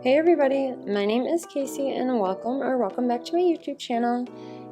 Hey everybody, my name is Casey and welcome back to my YouTube channel.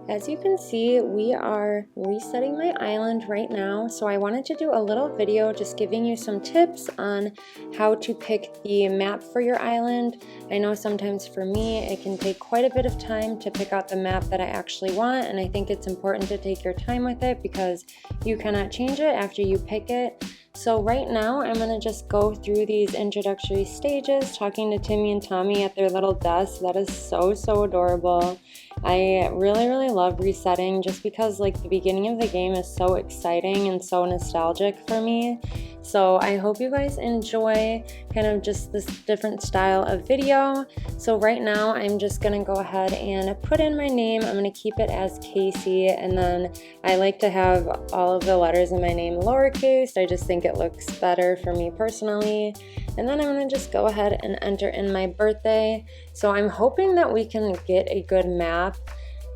As you can see, we are resetting my island right now, so I wanted to do a little video just giving you some tips on how to pick the map for your island. I know sometimes for me it can take quite a bit of time to pick out the map that I actually want, and I think it's important to take your time with it because you cannot change it after you pick it. So right now I'm going to just go through these introductory stages, talking to Timmy and Tommy at their little desk. That is so adorable. I really love resetting just because like the beginning of the game is so exciting and so nostalgic for me. So I hope you guys enjoy kind of just this different style of video. So right now I'm just going to go ahead and put in my name. I'm going to keep it as Casey, and then I like to have all of the letters in my name lowercase. I just think it looks better for me personally. And then I'm going to just go ahead and enter in my birthday. So I'm hoping that we can get a good map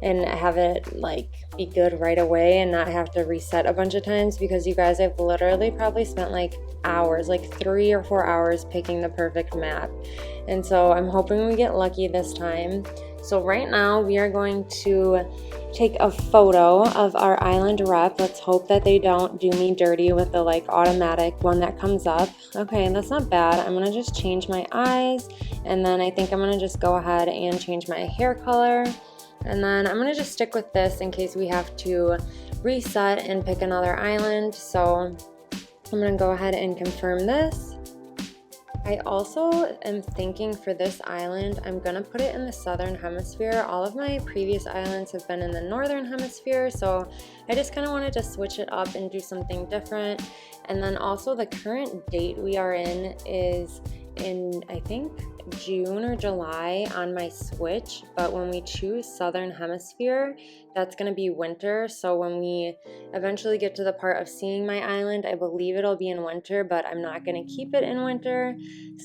and have it like be good right away and not have to reset a bunch of times, because you guys, I've literally probably spent like hours, like 3 or 4 hours picking the perfect map. And so I'm hoping we get lucky this time. So right now we are going to take a photo of our island rep. Let's hope that they don't do me dirty with the like automatic one that comes up. Okay, that's not bad. I'm gonna just change my eyes, and then I think I'm gonna just go ahead and change my hair color. And then I'm going to just stick with this in case we have to reset and pick another island. So I'm going to go ahead and confirm this. I also am thinking for this island, I'm going to put it in the southern hemisphere. All of my previous islands have been in the northern hemisphere, so I just kind of wanted to switch it up and do something different. And then also the current date we are in is in, I think, June or July on my Switch, but when we choose Southern Hemisphere, that's going to be winter. So when we eventually get to the part of seeing my island, I believe it'll be in winter, but I'm not going to keep it in winter.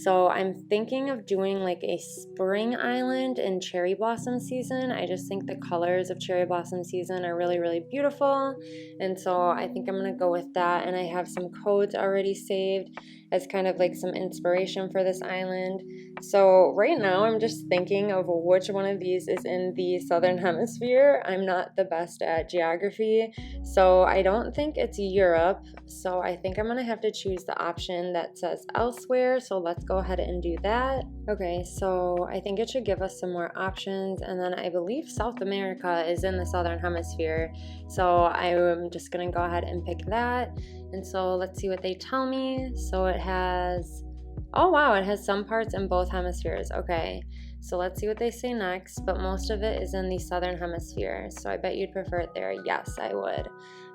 So I'm thinking of doing like a spring island in cherry blossom season. I just think the colors of cherry blossom season are really beautiful, and so I think I'm going to go with that. And I have some codes already saved as kind of like some inspiration for this island. So right now I'm just thinking of which one of these is in the southern hemisphere. I'm not the best at geography, so I don't think it's Europe. So I think I'm gonna have to choose the option that says elsewhere. So let's go ahead and do that. Okay, so I think it should give us some more options, and then I believe South America is in the southern hemisphere. So I'm just gonna go ahead and pick that. And so let's see what they tell me. So it has, oh wow, it has some parts in both hemispheres. Okay, so let's see what they say next. But most of it is in the southern hemisphere, so I bet you'd prefer it there. Yes, I would.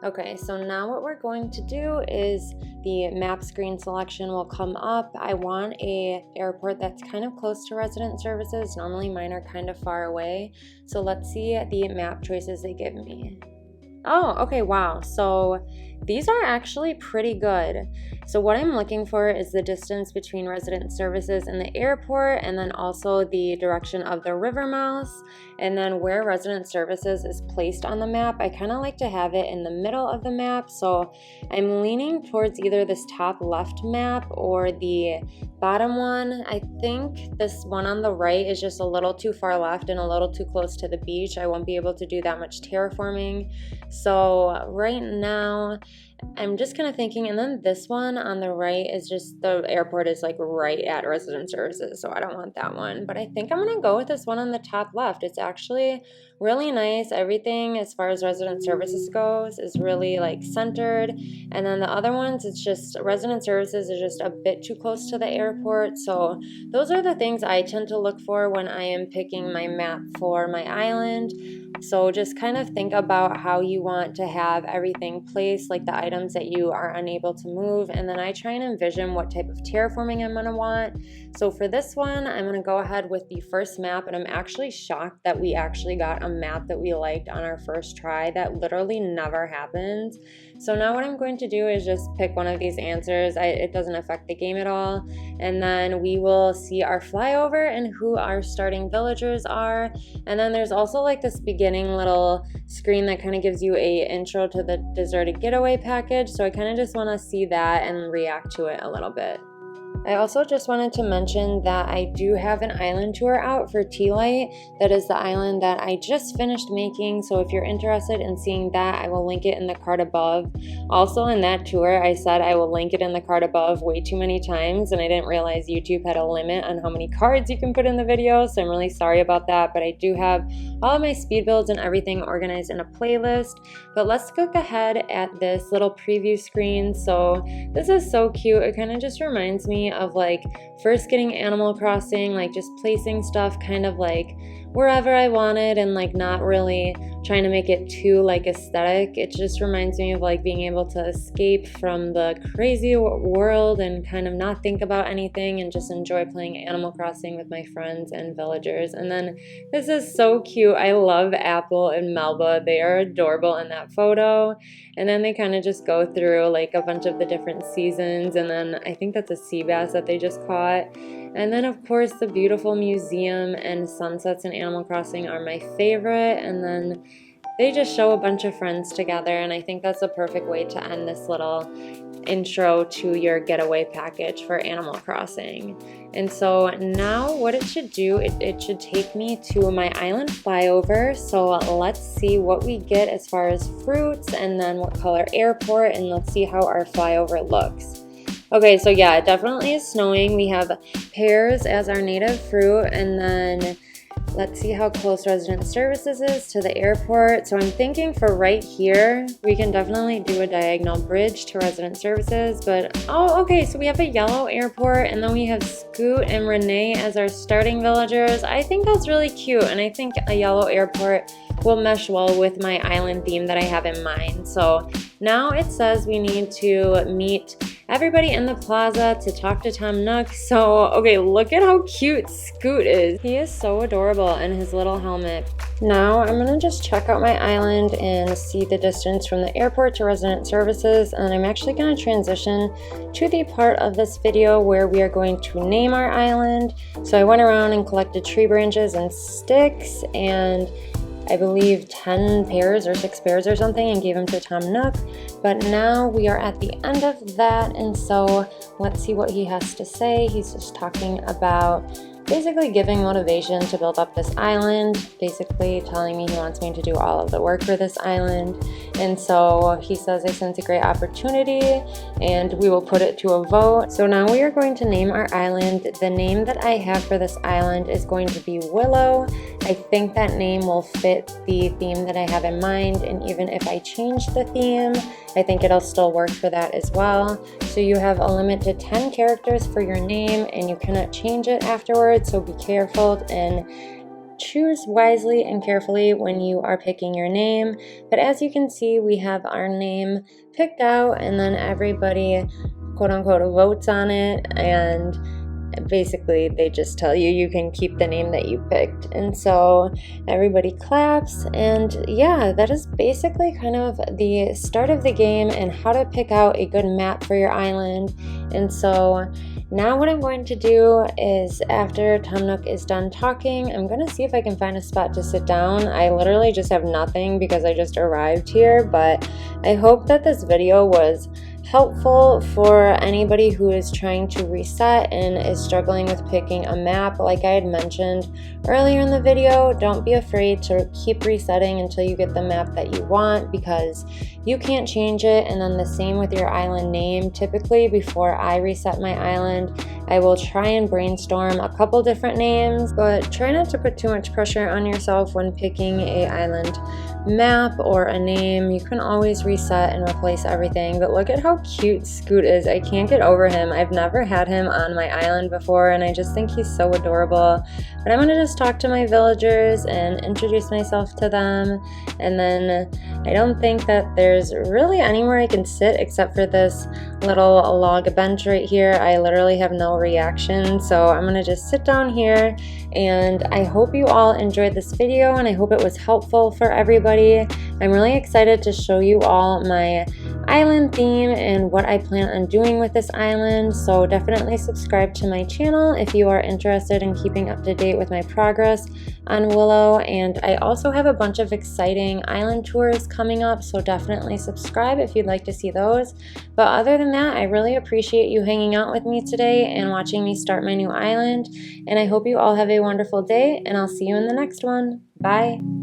Okay, so now what we're going to do is the map screen selection will come up. I want a airport that's kind of close to resident services. Normally mine are kind of far away. So let's see the map choices they give me. Oh, okay, wow. So these are actually pretty good. So what I'm looking for is the distance between resident services and the airport, and then also the direction of the river mouth, and then where resident services is placed on the map. I kind of like to have it in the middle of the map, so I'm leaning towards either this top left map or the bottom one. I think this one on the right is just a little too far left and a little too close to the beach. I won't be able to do that much terraforming. So right now I'm just kind of thinking, and then this one on the right is just, the airport is like right at resident services, so I don't want that one. But I think I'm gonna go with this one on the top left. It's actually really nice. Everything as far as resident services goes is really like centered, and then the other ones, it's just resident services is just a bit too close to the airport. So those are the things I tend to look for when I am picking my map for my island. So just kind of think about how you want to have everything placed, like the items that you are unable to move, and then I try and envision what type of terraforming I'm going to want. So for this one, I'm going to go ahead with the first map, and I'm actually shocked that we actually got a map that we liked on our first try. That literally never happens. So now what I'm going to do is just pick one of these answers. It doesn't affect the game at all. And then we will see our flyover and who our starting villagers are. And then there's also like this beginning little screen that kind of gives you a intro to the deserted getaway package. So I kind of just want to see that and react to it a little bit. I also just wanted to mention that I do have an island tour out for Tea Light. That is the island that I just finished making, so if you're interested in seeing that, I will link it in the card above. Also in that tour, I said I will link it in the card above way too many times, and I didn't realize YouTube had a limit on how many cards you can put in the video, so I'm really sorry about that, but I do have all of my speed builds and everything organized in a playlist. But let's look ahead at this little preview screen. So this is so cute. It kind of just reminds me of like first getting Animal Crossing, like just placing stuff kind of like wherever I wanted and like not really trying to make it too like aesthetic. It just reminds me of like being able to escape from the crazy world and kind of not think about anything and just enjoy playing Animal Crossing with my friends and villagers. And then this is so cute. I love Apple and Melba. They are adorable in that photo. And then they kind of just go through like a bunch of the different seasons, and then I think that's a sea bass that they just caught. And then of course the beautiful museum and sunsets in Animal Crossing are my favorite. And then they just show a bunch of friends together, and I think that's a perfect way to end this little intro to your getaway package for Animal Crossing. And so now what it should do, it should take me to my Island Flyover. So let's see what we get as far as fruits and then what color airport, and let's see how our flyover looks. Okay, so yeah, it definitely is snowing. We have pears as our native fruit, and then let's see how close Resident Services is to the airport. So I'm thinking for right here, we can definitely do a diagonal bridge to Resident Services. But, oh, okay, so we have a yellow airport, and then we have Scoot and Renee as our starting villagers. I think that's really cute, and I think a yellow airport will mesh well with my island theme that I have in mind. So now it says we need to meet everybody in the plaza to talk to Tom Nook. So, okay, look at how cute Scoot is. He is so adorable in his little helmet. Now I'm gonna just check out my island and see the distance from the airport to Resident Services, and I'm actually gonna transition to the part of this video where we are going to name our island. So I went around and collected tree branches and sticks, and I believe 10 pears or 6 pears or something, and gave them to Tom Nook. But now we are at the end of that, and so let's see what he has to say. He's just talking about basically giving motivation to build up this island, basically telling me he wants me to do all of the work for this island. And so he says I sense a great opportunity and we will put it to a vote. So now we are going to name our island. The name that I have for this island is going to be Willow. I think that name will fit the theme that I have in mind, and even if I change the theme, I think it'll still work for that as well. So you have a limit to 10 characters for your name, and you cannot change it afterwards, so be careful and choose wisely and carefully when you are picking your name. But as you can see, we have our name picked out, and then everybody quote unquote votes on it, and basically they just tell you you can keep the name that you picked. And so everybody claps, and yeah, that is basically kind of the start of the game and how to pick out a good map for your island. And so now what I'm going to do is, after Tom Nook is done talking, I'm going to see if I can find a spot to sit down. I literally just have nothing because I just arrived here, but I hope that this video was helpful for anybody who is trying to reset and is struggling with picking a map. Like I had mentioned earlier in the video, don't be afraid to keep resetting until you get the map that you want, because you can't change it. And then the same with your island name. Typically before I reset my island, I will try and brainstorm a couple different names, but try not to put too much pressure on yourself when picking a island map or a name. You can always reset and replace everything. But look at how cute Scoot is. I can't get over him. I've never had him on my island before, and I just think he's so adorable. But I'm gonna just talk to my villagers and introduce myself to them, and then I don't think that there's really anywhere I can sit except for this little log bench right here. I literally have no reaction, so I'm gonna just sit down here. And I hope you all enjoyed this video, and I hope it was helpful for everybody. I'm really excited to show you all my island theme and what I plan on doing with this island, so definitely subscribe to my channel if you are interested in keeping up to date with my progress on Willow. And I also have a bunch of exciting island tours coming up, so definitely subscribe if you'd like to see those. But other than that, I really appreciate you hanging out with me today and watching me start my new island, and I hope you all have a wonderful day, and I'll see you in the next one. Bye!